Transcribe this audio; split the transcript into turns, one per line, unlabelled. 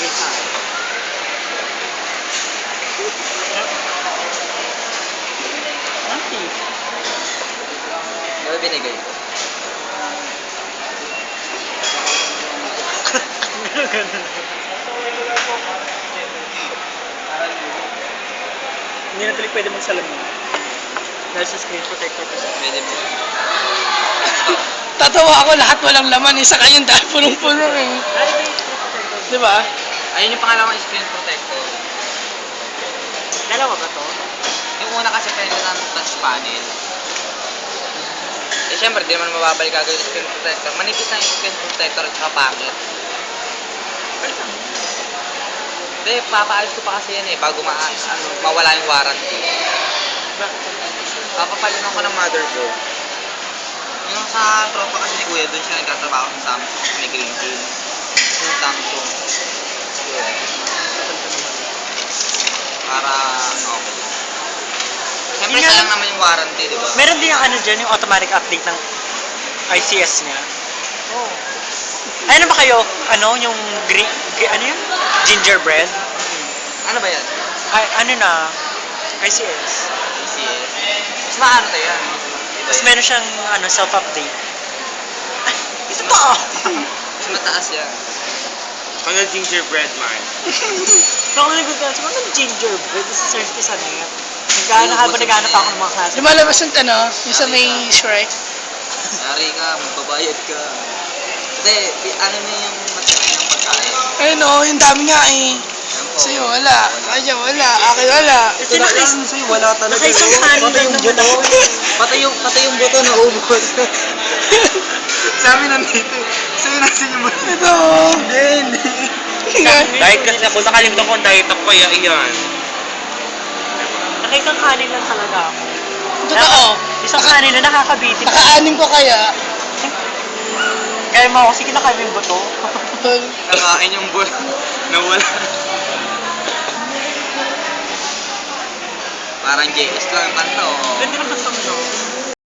isa.
Auntie.
Ano binigay ko?
Hindi na tuloy pwede magsalamin. Dahil sa screen protector kasi.
Pwede mo.
Tatawa ako lahat walang laman. Isa kayong dahil punong-puno eh. Di ba?
Ayun yung pangalawang screen protector.
Dalawa ba to?
Yung una kasi pwede ng touch panel. Eh syempre, di naman mababalik agad yung screen protector. Manipis na yung screen protector at saka pangit. Hindi, papaayos ko pa kasi yan eh, bago mawala yung warranty. Papapalitan ko ng motherboard. Yung sa tropa kasi ni Kuya, doon siya nagtatrabaho sa Samsung, sa may Green Hill. Yung Samsung. Yun. Para, okay. Siyempre,
Yun nga
sayang naman yung warranty, di ba?
Meron din yung ano dyan, yung automatic update ng ICS niya.
Oo.
Ano ba kayo? Ano? Yung ano yun? Gingerbread?
Ano ba yan?
Ay, ano na? ICS.
ACS. Mas maano tayo yan.
Tapos meron siyang ano, self-update. Ay, ito to!
Mas mataas yan.
Pag gingerbread man.
Baka naligot ka, sabi ko, gingerbread? Sa search ko sa net. Naghahanap ako ng mga klase.
Lumalabas yung ano, yung sa may Shrek.
Yari ka, magbabayad ka. Hindi, ano na yung matira ng pagkain.
Ayun o, yung dami nga eh. Sa'yo wala, kanya wala, akin wala.
Kasi
Sa'yo wala talaga.
nakaisang kanin lang naman ako.
Pati yung buto na ubos. Sa amin nandito. Sa'yo nasin yung buto.
Ito.
Hindi.
Diet kasi ako, nakalimutan ko ang diet ako kaya iyan.
Nakaisang kanin lang talaga ako.
Totoo.
Isang kanin lang nakakabitin.
Nakaanim ko kaya.
Kaya mo ako, sige na kaya yung buto.
Nakain yung buto. Nawala. Parang JS lang yung kanta, oh.
Ganda naman sa mga.